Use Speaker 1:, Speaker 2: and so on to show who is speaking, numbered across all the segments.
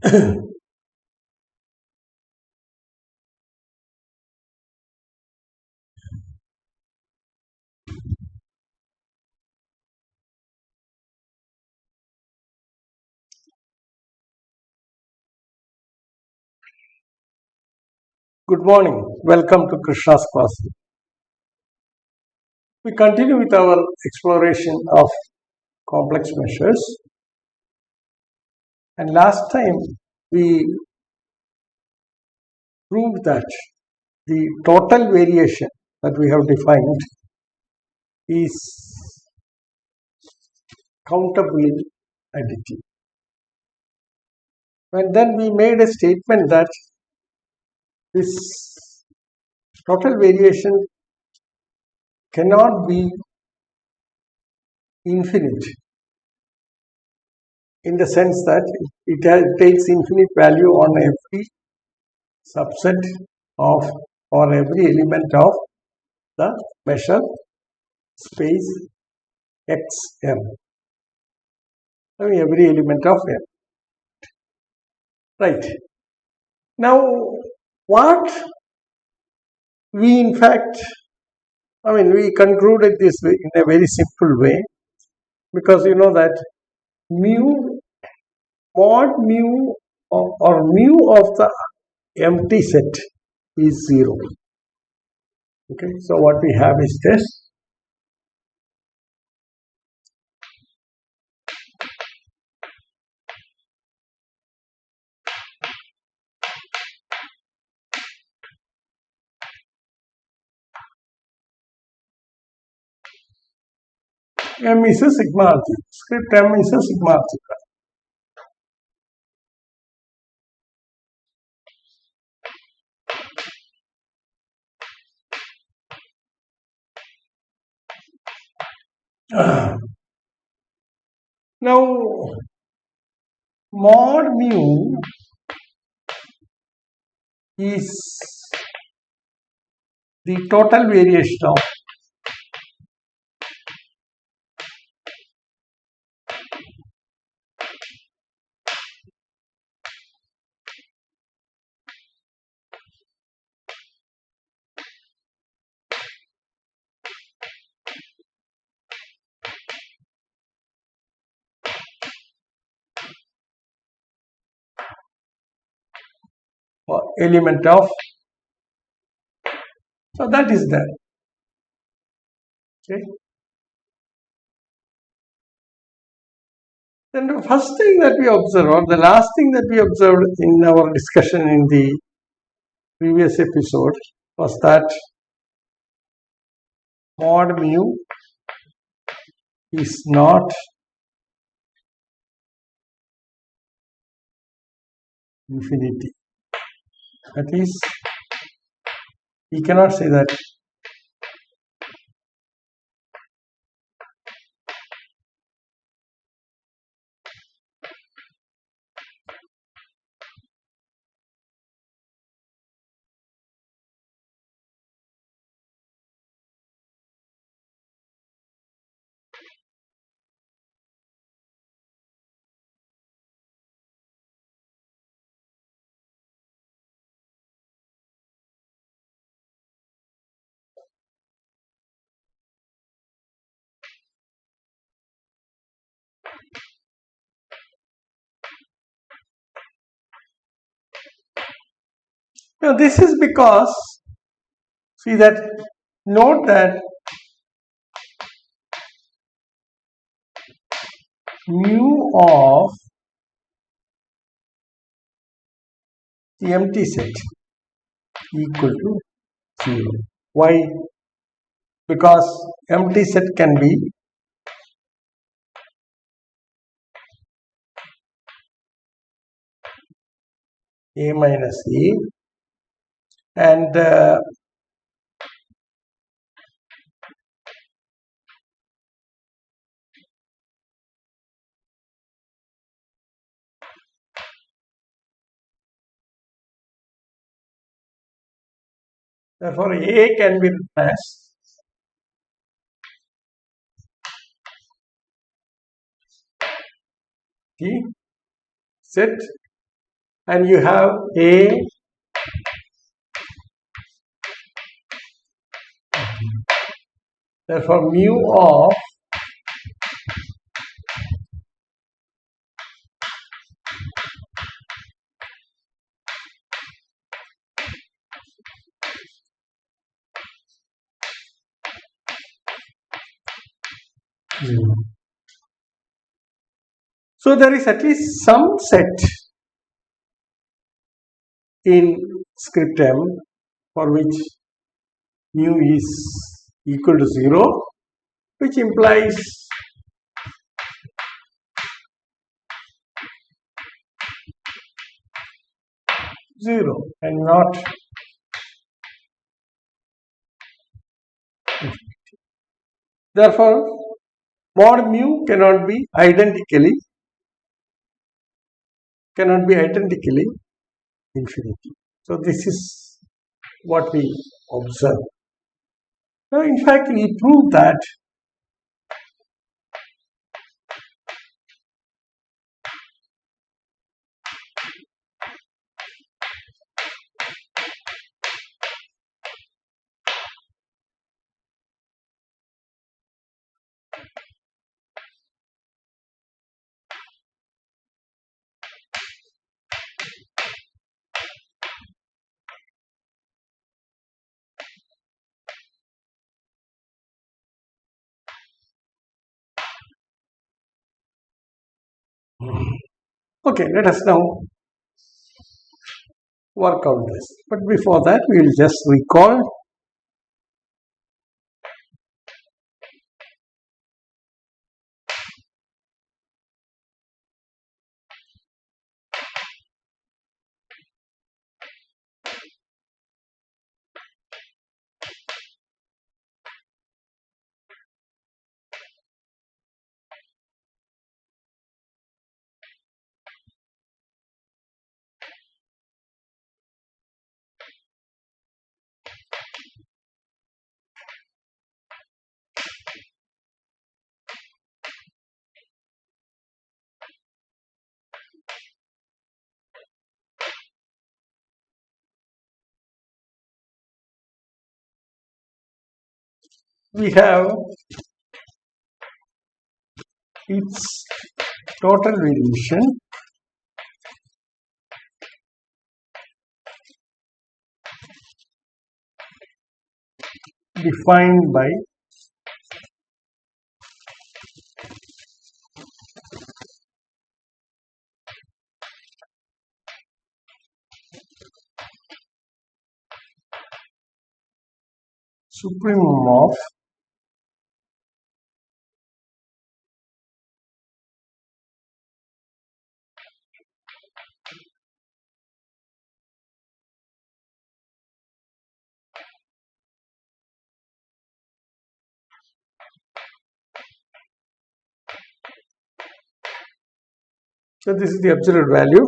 Speaker 1: Good morning. Welcome to Krishna's class. We continue with our exploration of complex measures. And last time we proved that the total variation that we have defined is countable additive. And then we made a statement that this total variation cannot be infinite in the sense that it takes infinite value on every subset of or every element of the measure space xm. I mean every element of m. Right. Now what we in fact, we concluded this in a very simple way, because you know that mod mu or mu of the empty set is 0. Okay, so what we have is this. M is a sigma algebra. Script M is a sigma algebra. Now, mod mu is the total variation of element of, so that is there. Okay. Then the first thing that we observed, or the last thing that we observed in our discussion in the previous episode, was that mod mu is not infinity. That is, we cannot say that now this is because, see that, note that mu of the empty set equal to 0. Why? Because empty set can be a minus a, and therefore a can be written as the set and you have A. Therefore, mu of so there is at least some set in script M for which mu is equal to 0, which implies zero and not infinity. Therefore, mod mu cannot be identically infinity. So this is what we observe. Now, in fact, we prove that okay, let us now work out this. But before that, we will just recall we have its total variation defined by supremum of so this is the absolute value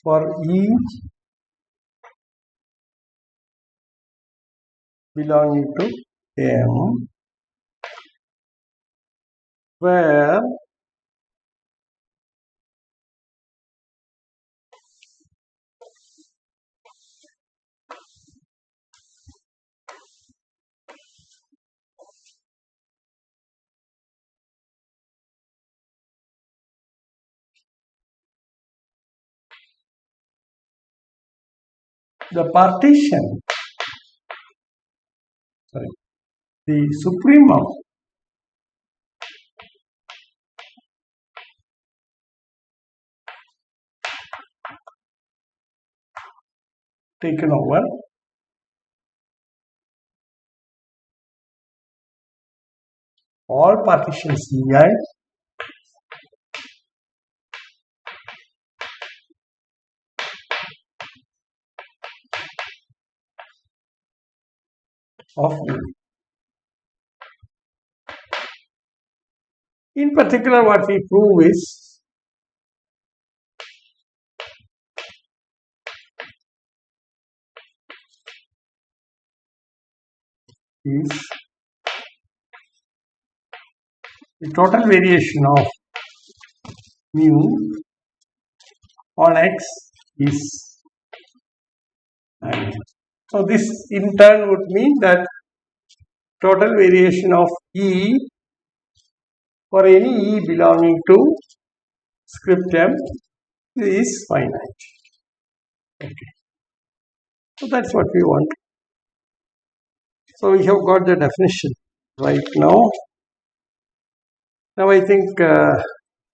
Speaker 1: for each belonging to M, where the partition, the supremum taken over all partitions Ei of U. In particular, what we prove is the total variation of mu on X is 9. So this in turn would mean that total variation of E for any E belonging to script M is finite. Okay. So that's what we want. So we have got the definition right now. Now I think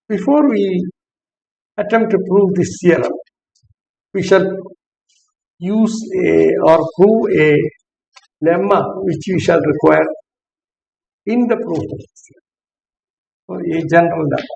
Speaker 1: before we attempt to prove this theorem, we shall use or prove a lemma which we shall require in the proof of this theorem. So a general lemma.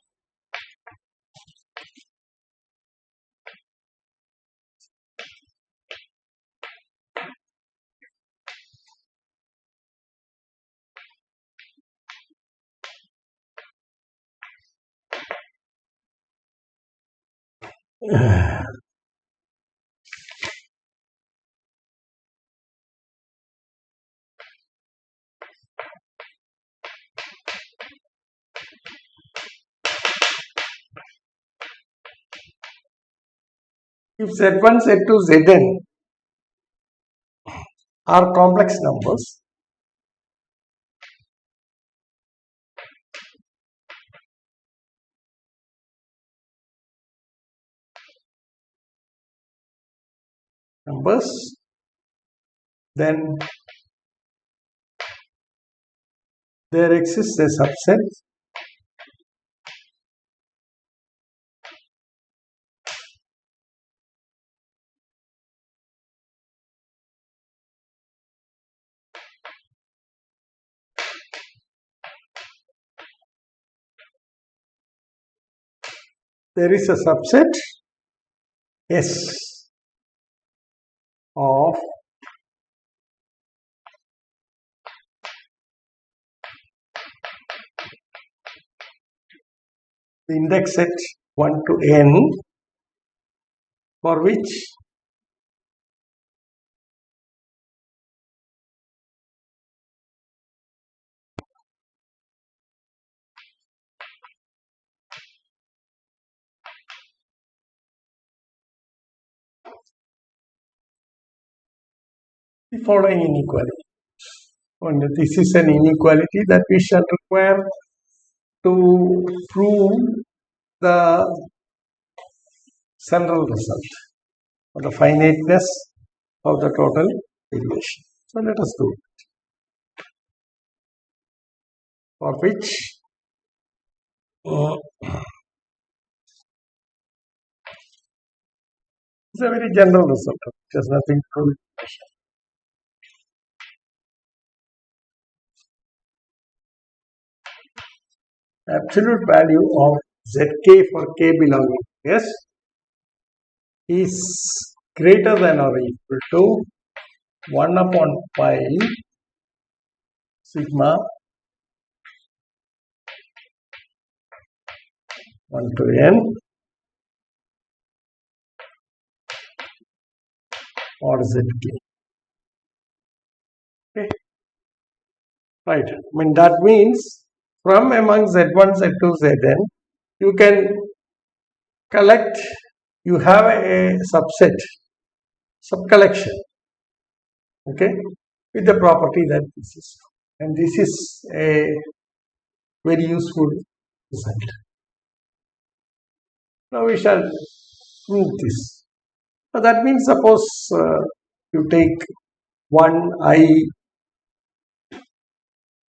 Speaker 1: If Z1, Z2, Zn are complex numbers, then there exists a subset S of the index set 1 to n, for which the following inequality. And this is an inequality that we shall require to prove the central result or the finiteness of the total variation. So let us do it. For which it's a very general result. It has nothing to do with measure. Absolute value of Zk for k belonging to S is greater than or equal to 1 upon pi sigma 1 to n or Zk. Okay. Right. I mean that means from among Z1, Z2, Zn, you can collect, you have a subset, subcollection, okay, with the property that this is. And this is a very useful result. Now we shall prove this. Now that means suppose you take 1 I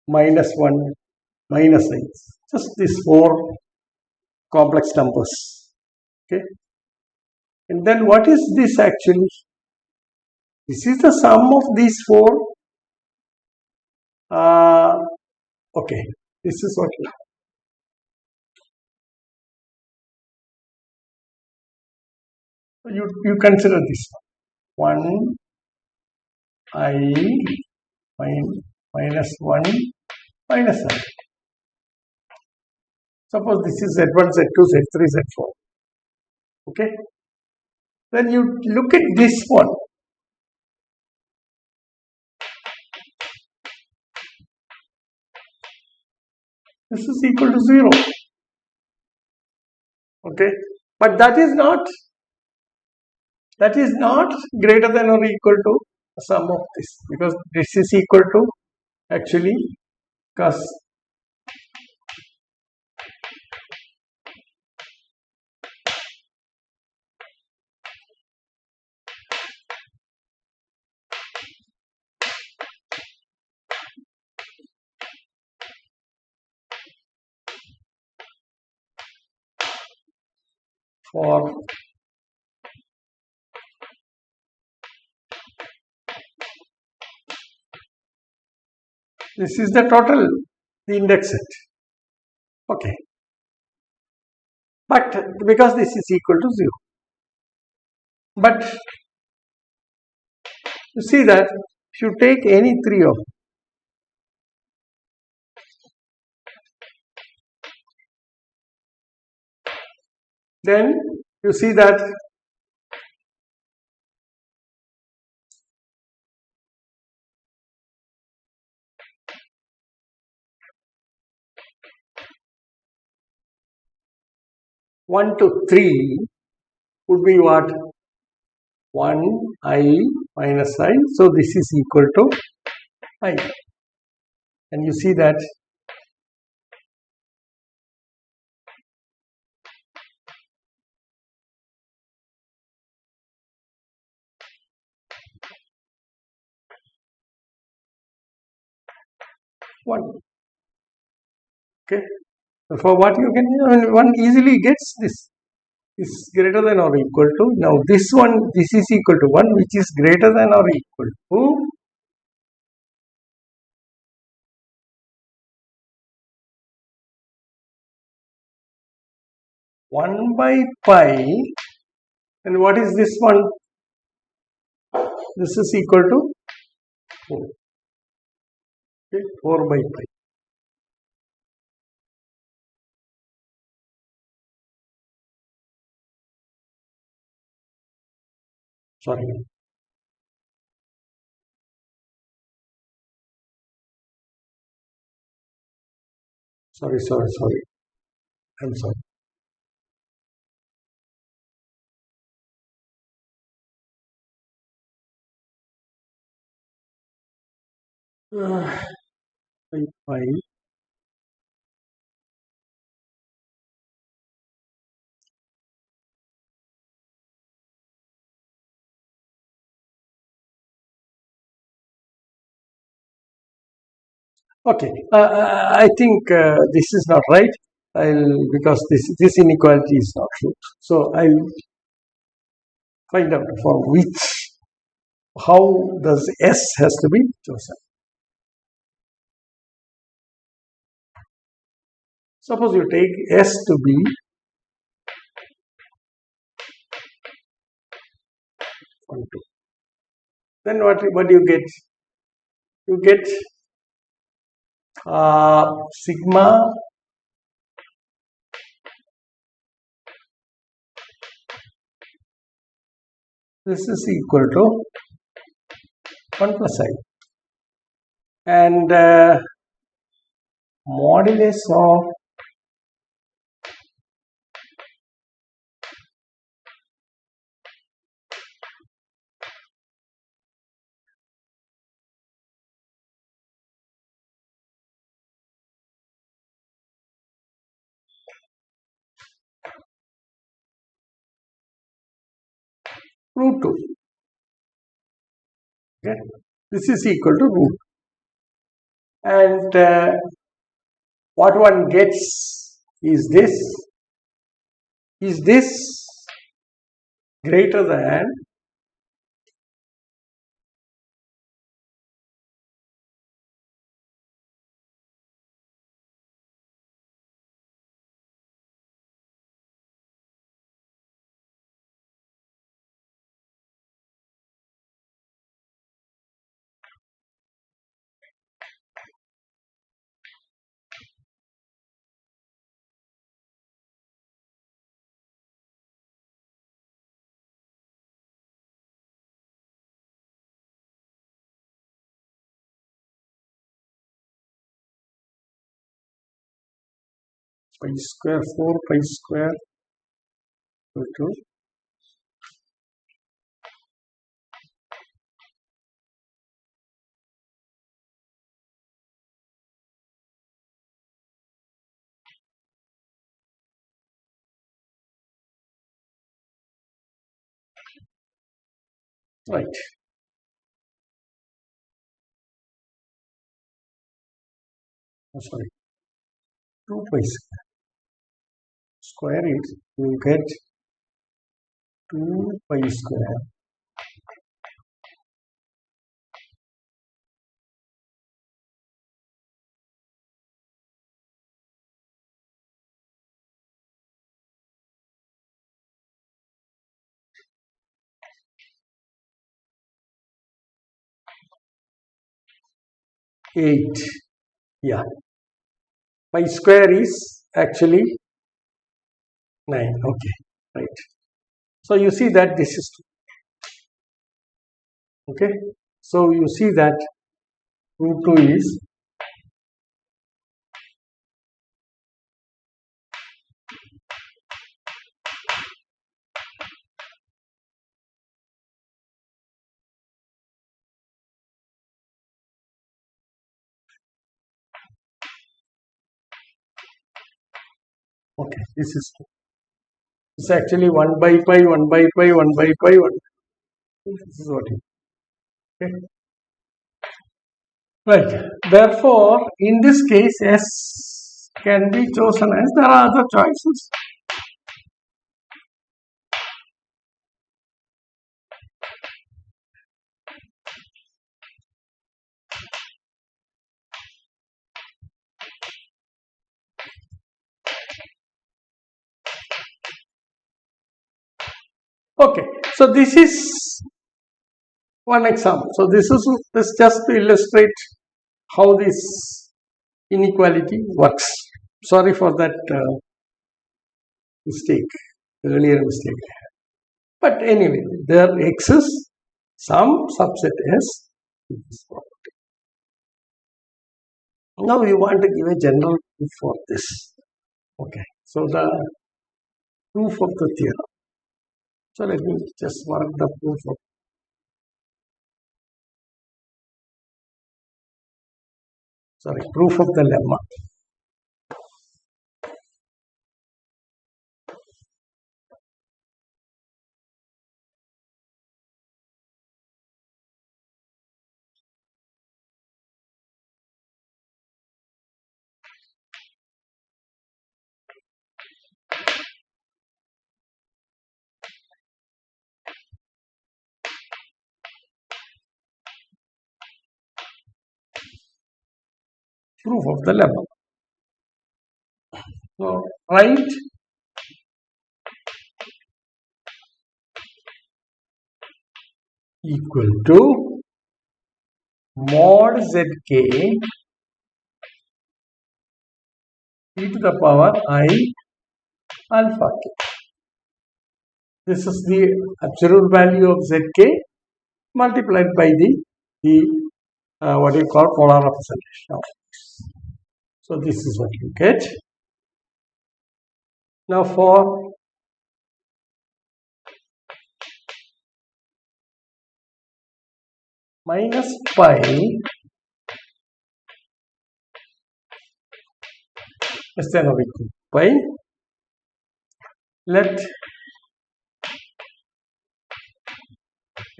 Speaker 1: minus 1 minus I, just these 4 complex numbers, okay, and then what is this actually? This is the sum of these 4. Okay, this is what you consider this one. 1 I minus 1 minus I. Suppose this is Z1, Z2, Z3, Z4. Okay. Then you look at this one. This is equal to 0. Okay. But that is not that is not greater than or equal to the sum of this, because this is equal to actually cos for this is the total, the index set. Okay, but because this is equal to 0, but you see that if you take any three of them, then you see that one to three would be what? 1 I minus I. So this is equal to I. And you see that one. Okay. For what you can, one easily gets this is greater than or equal to. Now this one, this is equal to 1, which is greater than or equal to 1 by pi. And what is this one? This is equal to 4. Okay, 4 by pi. Sorry. Sorry. I'm sorry. By pi. Okay, I think this is not right. Because this inequality is not true. So I'll find out for which, how does S has to be chosen. Suppose you take S to be 1, 2. Then what do you get? You get sigma this is equal to 1 plus I, and modulus of root 2. Okay, this is equal to root, and what one gets is this. Is this greater than pi square 4 pi square equal to Right. Oh, sorry. 2 pi square. Square it, you get 2 pi square 8. Yeah. Pi square is actually 9. Okay. Right. So you see that this is 2. Okay. So you see that root 2 is okay. This is 2. It's actually 1 by pi, 1 by pi, 1 by pi, 1. This is what it is. Okay. Right. Therefore, in this case, S can be chosen as there are other choices. Okay. So this is one example. So this is just to illustrate how this inequality works. Sorry for that mistake, earlier mistake. But anyway, there exists some subset S. Now we want to give a general proof for this. Okay, so the proof of the theorem. So let me just work the proof of the lemma. Proof of the lemma. So write equal to mod zk e to the power I alpha k. This is the absolute value of zk multiplied by the what you call polar representation of x. So this is what you get. Now for minus pi less than or equal to pi, let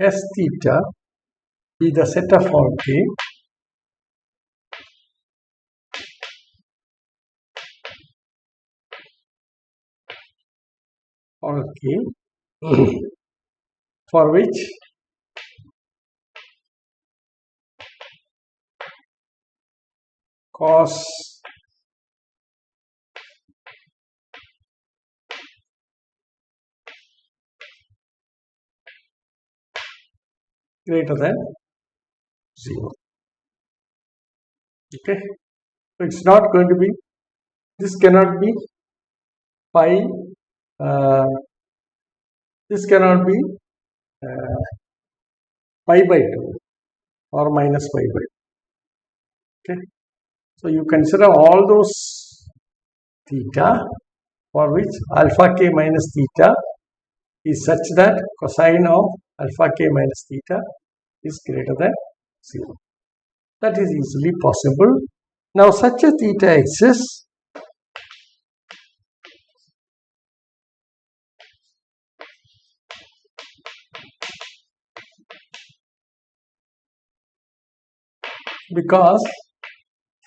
Speaker 1: s theta be the set of all k for which cos greater than 0. Okay, so it's not going to be, this cannot be pi, this cannot be pi by 2 or minus pi by 2. Okay, so you consider all those theta for which alpha k minus theta is such that cosine of alpha k minus theta is greater than 0. That is easily possible. Now such a theta exists because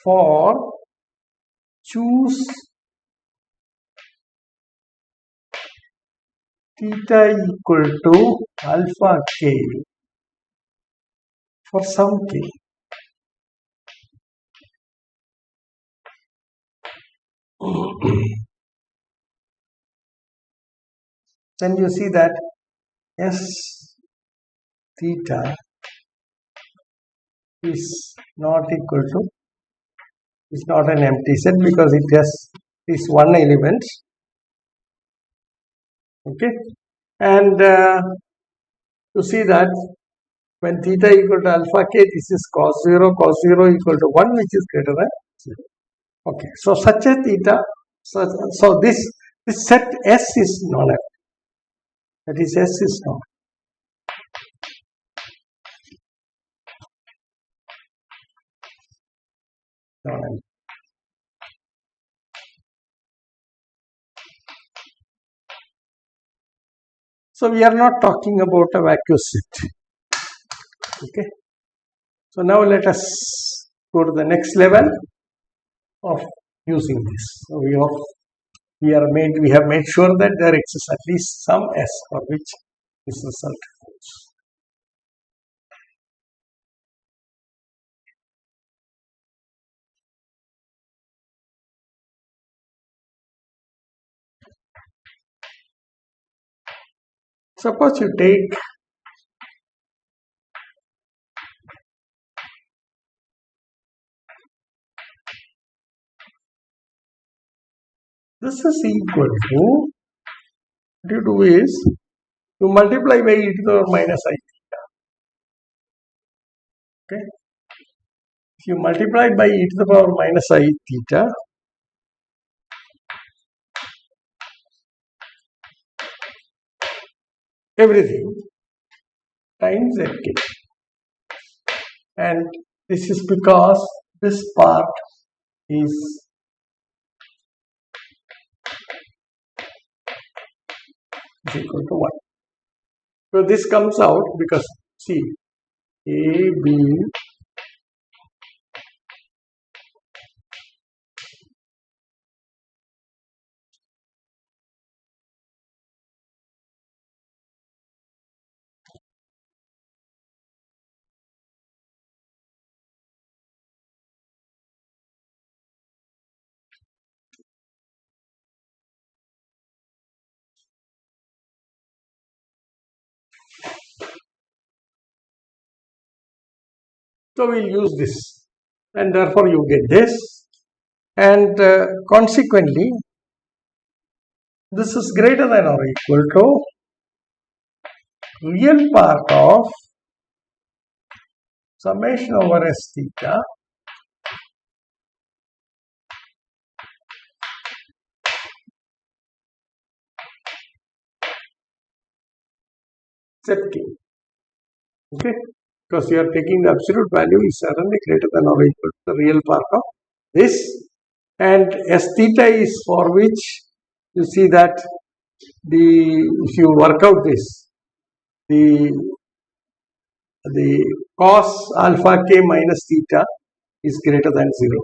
Speaker 1: for choose theta equal to alpha k for some k. Then you see that S theta is not equal to, is not an empty set because it has this one element. Okay, and you see that when theta equal to alpha k, this is cos 0 equal to 1, which is greater than 0. Okay, so such a theta, so this set S is non-empty. That is, S is non-empty. So we are not talking about a vacuum set. Okay. So now let us go to the next level of using this. So we have made sure that there exists at least some S for which this result holds. Suppose you take this is equal to, what you do is you multiply by e to the power minus I theta. Okay. If you multiply by e to the power minus I theta, everything times zk, and this is because this part is equal to 1. So this comes out because see A, B, so we'll use this, and therefore you get this, and consequently this is greater than or equal to real part of summation over S theta zk. Okay, because you are taking the absolute value is certainly greater than or equal to the real part of this, and S theta is for which you see that if you work out this, the cos alpha k minus theta is greater than 0.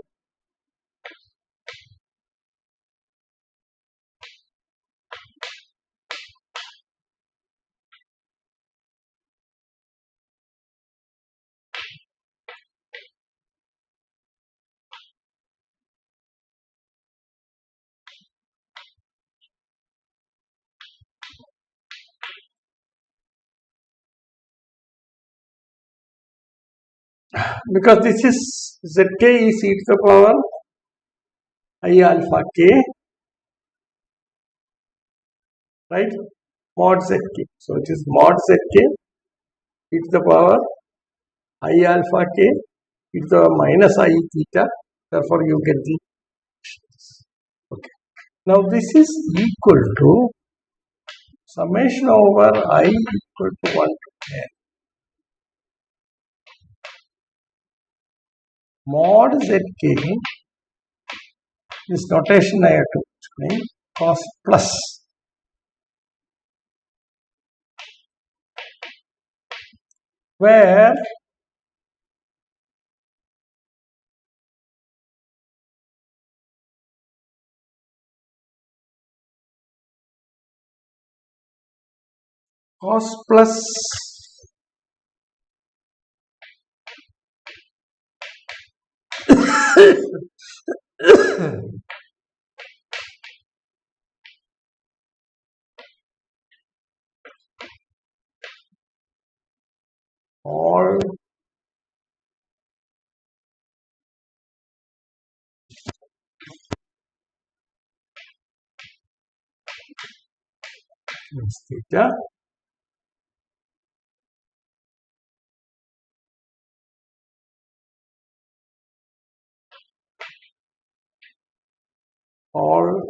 Speaker 1: Because this is zk is e to the power I alpha k, right, mod zk. So it is mod zk e to the power I alpha k e to the power minus I theta. Therefore you get the, okay. Now this is equal to summation over I equal to 1 to n mod zk, this notation I have to explain, cos plus where cos plus all theta all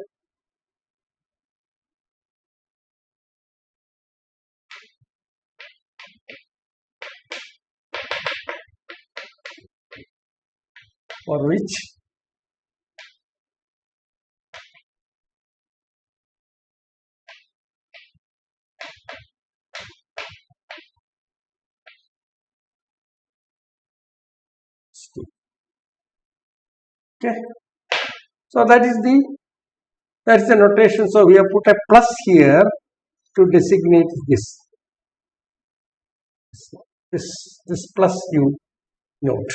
Speaker 1: for which okay. So that is the notation. So we have put a plus here to designate this plus you note.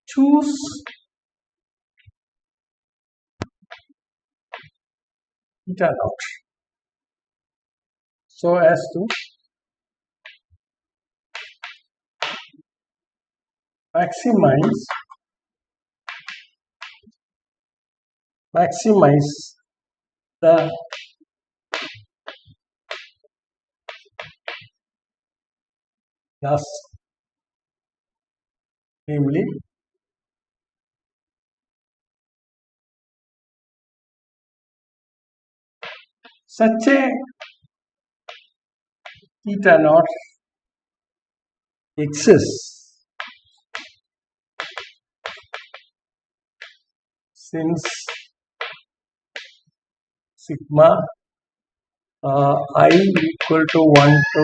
Speaker 1: Choose theta naught so as to maximize the loss, namely such a theta naught exists since sigma I equal to 1 to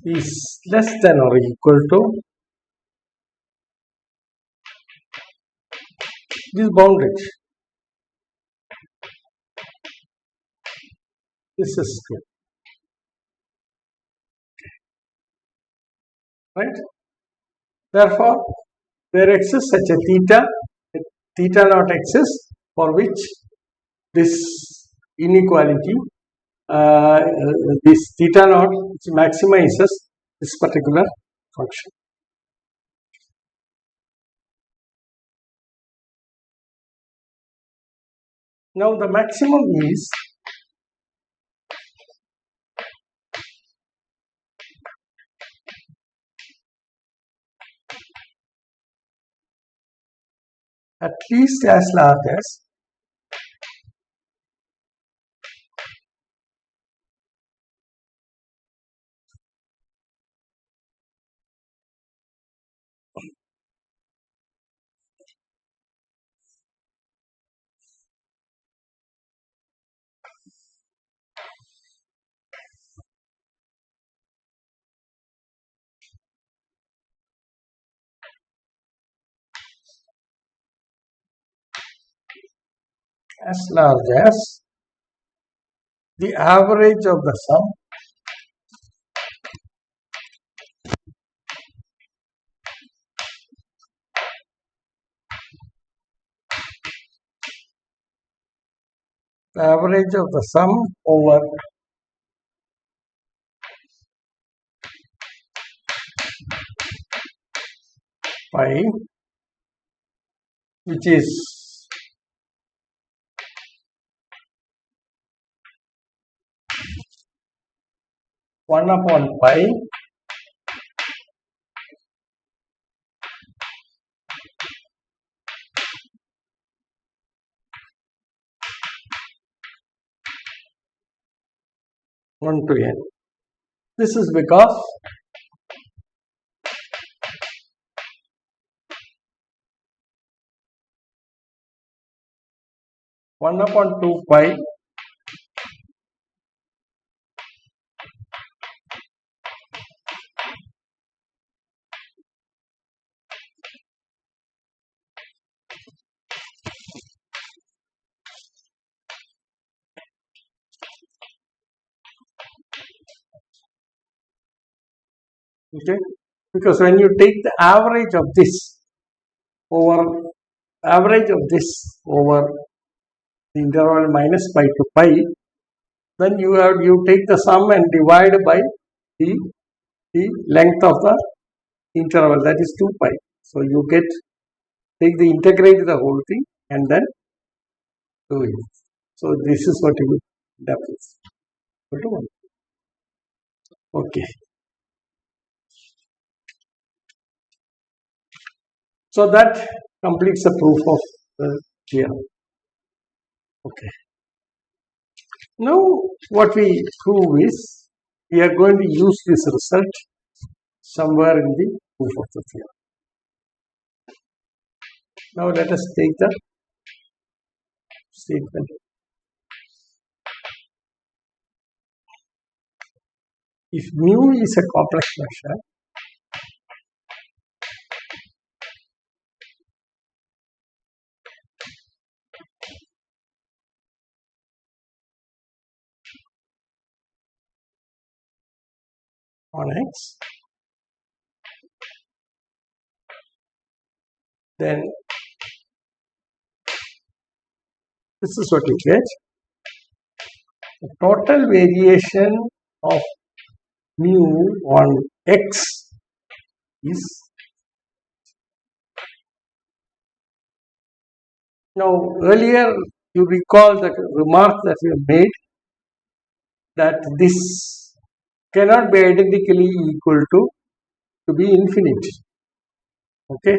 Speaker 1: is less than or equal to this boundary. This is true, right? Therefore, there exists such a theta naught exists for which this inequality, this theta naught which maximizes this particular function. Now the maximum is at least as large as the average of the sum over pi, which is 1 upon pi one to n. This is because one upon 2 pi okay, because when you take the average of this over the interval minus pi to pi, then you take the sum and divide by the length of the interval, that is 2 pi. So you integrate the whole thing and then do it. So this is what you end up with. Okay. So that completes the proof of the theorem. Okay. Now what we prove is we are going to use this result somewhere in the proof of the theorem. Now let us take the statement. If mu is a complex measure, on X, then this is what you get. The total variation of mu on X is, now earlier you recall the remark that we have made that this cannot be identically equal to be infinite. Okay,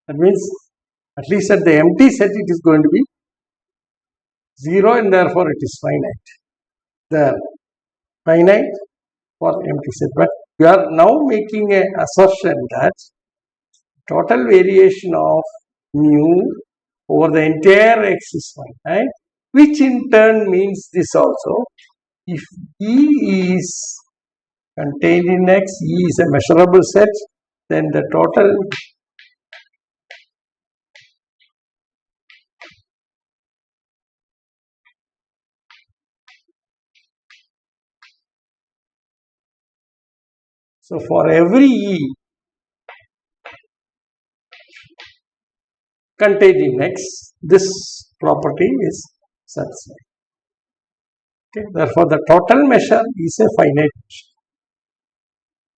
Speaker 1: that means at least at the empty set it is going to be 0 and therefore it is finite. The finite for empty set, but we are now making an assertion that total variation of mu over the entire X is finite, which in turn means this also. If E is contained in X, E is a measurable set, then the total so for every E contained in X, this property is satisfied. Okay, therefore the total measure is a finite measure.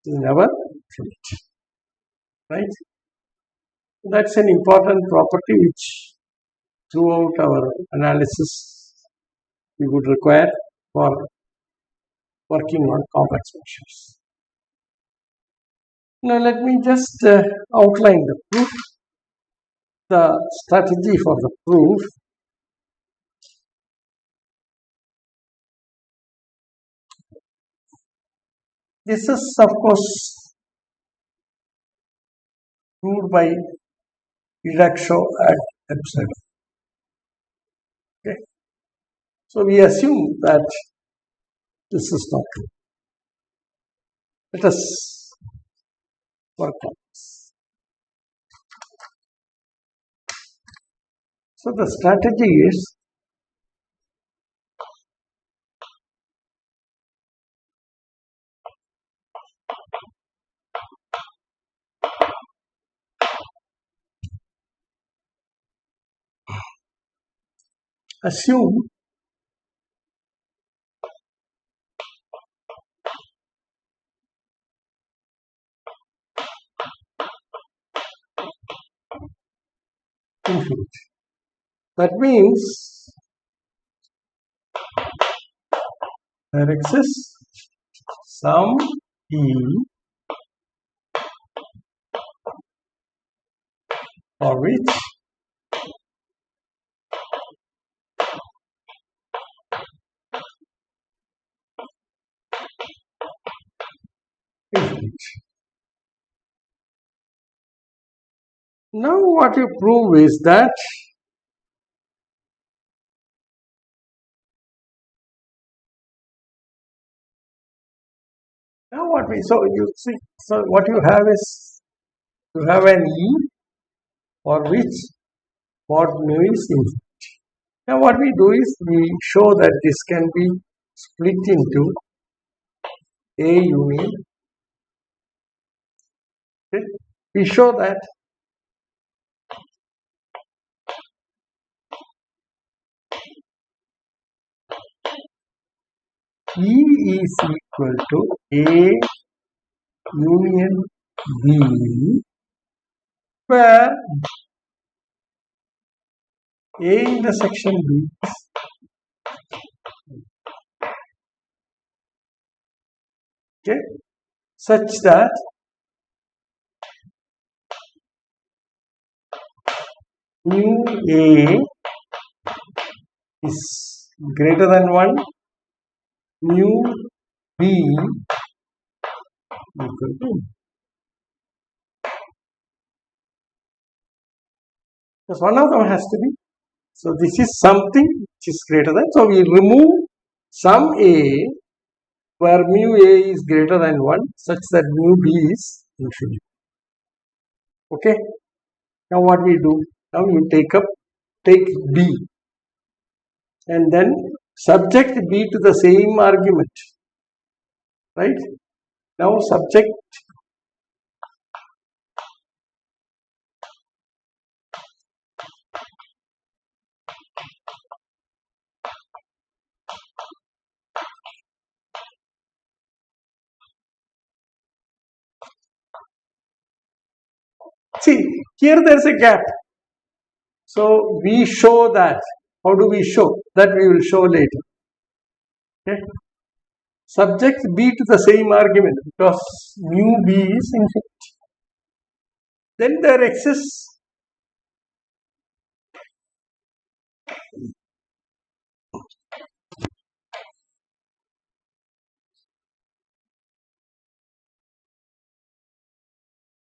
Speaker 1: It is never infinite. Right? That's an important property which throughout our analysis we would require for working on complex measures. Now let me just outline the proof, the strategy for the proof. This is of course proved by reduction ad absurdum. Okay. So we assume that this is not true. Let us work on this. So the strategy is assume infinite. That means there exists some E for which infinite. Now what you prove is that what you have is you have an E for which what mu is infinite. Now what we do is we show that this can be split into A union. Okay? We show that E is equal to A union B, where A intersection B okay, such that mu A is greater than 1, mu B equal to 1. Because one of them has to be. So this is something which is greater than. So we remove some A where mu A is greater than 1 such that mu B is infinite. Okay. Now what we do? Now you take B and then subject B to the same argument. Right? Now subject see here there is a gap. So we show that. How do we show? That we will show later. Okay. Subject B to the same argument because mu B is infinite. Then there exists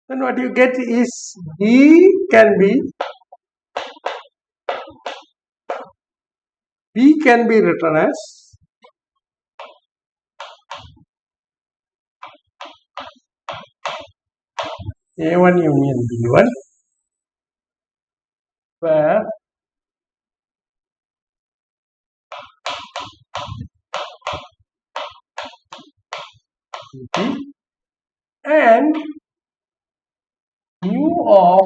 Speaker 1: then what you get is B can be written as A1 union B1 where B and mu of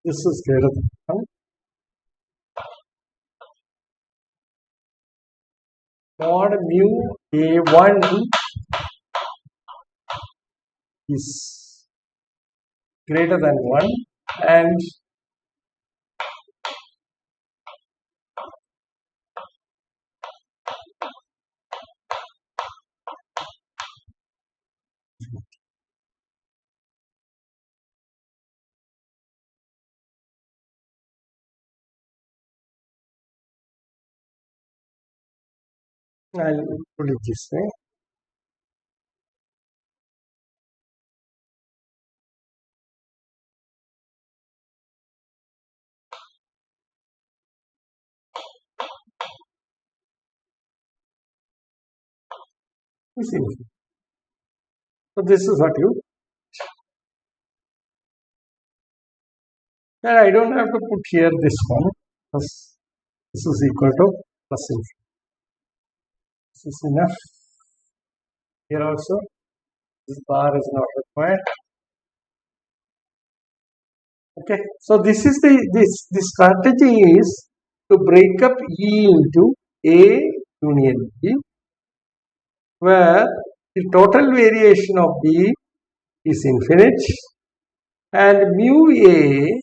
Speaker 1: this is greater than 1. Mod mu A1 is greater than 1 and I'll put it this way. So this is what you. And I don't have to put here this one because this is equal to plus infinity. This is enough. Here also, this bar is not required. Okay, so this is the strategy is to break up E into A union B where the total variation of B is infinite and mu A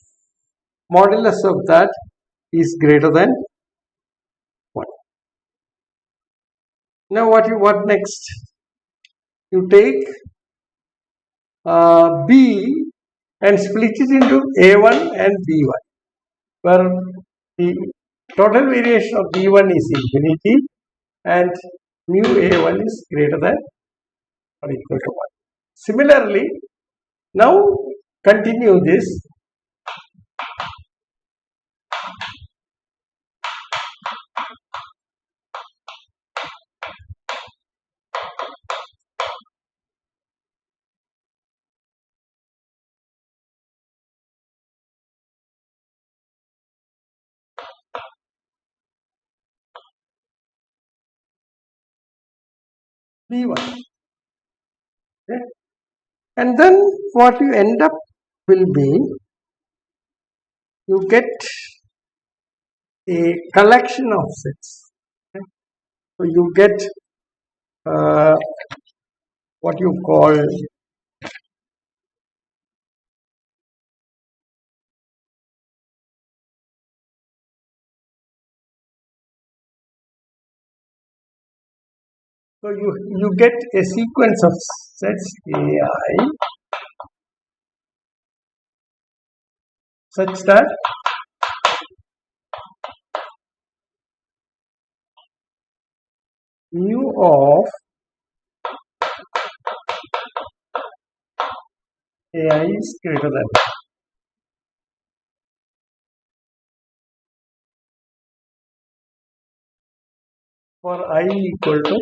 Speaker 1: modulus of that is greater than 1. Now what next? You take B and split it into A1 and B1, where the total variation of B1 is infinity and mu A1 is greater than or equal to 1. Similarly, now continue this. B1. Okay. And then what you end up will be, you get a collection of sets. Okay. So you get what you call so you get a sequence of sets AI such that mu of AI is greater than. For I equal to,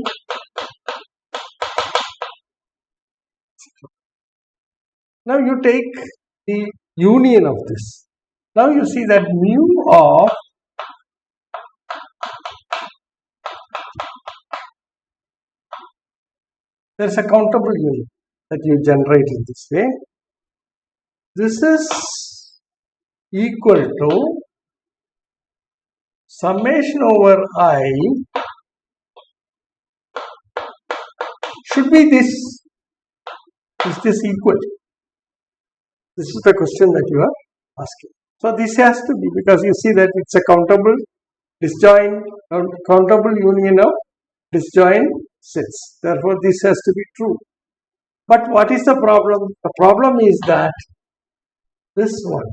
Speaker 1: now you take the union of this. Now you see that mu of there is a countable union that you generate in this way. This is equal to summation over I should be this. Is this equal? This is the question that you are asking. So this has to be, because you see that it's a countable disjoint, countable union of disjoint sets. Therefore, this has to be true. But what is the problem? The problem is that this one.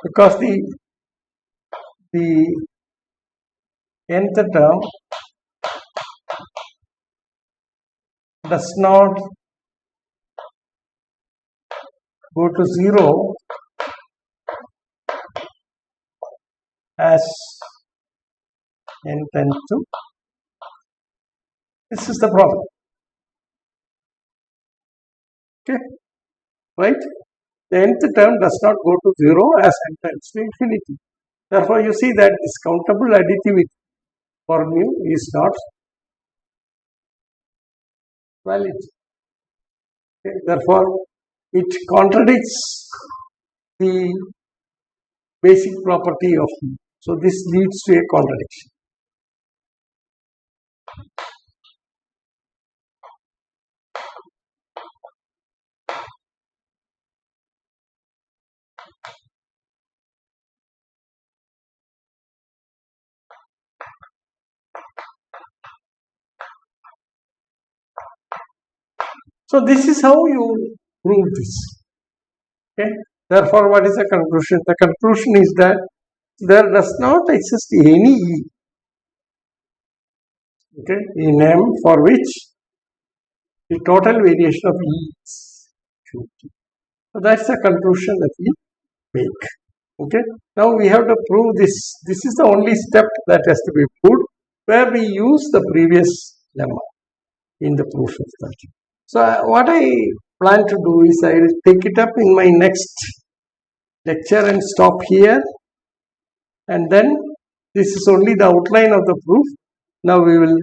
Speaker 1: Because the nth term does not go to 0 as n tends to. This is the problem. Okay, right? The nth term does not go to 0 as n tends to infinity. Therefore, you see that this countable additivity for mu is not valid. Okay. Therefore, it contradicts the basic property of mu. So, this leads to a contradiction. So, this is how you prove this. Okay. Therefore, what is the conclusion? The conclusion is that there does not exist any E, okay, in M for which the total variation of E is 50. So, that's the conclusion that we make. Okay. Now, we have to prove this. This is the only step that has to be proved, where we use the previous lemma in the proof of that. So, what I plan to do is I will take it up in my next lecture and stop here, and then this is only the outline of the proof. Now we will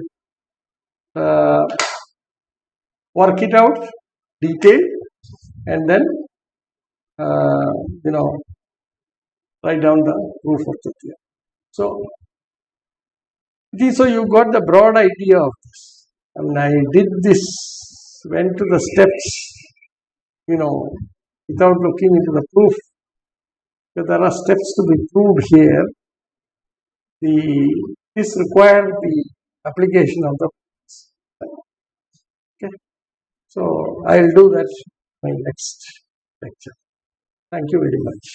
Speaker 1: work it out detail, and then write down the proof of the theorem. So you got the broad idea of this. I mean, I did this, went to the steps, without looking into the proof. So there are steps to be proved here. This requires the application of the proofs. Okay. So I will do that in my next lecture. Thank you very much.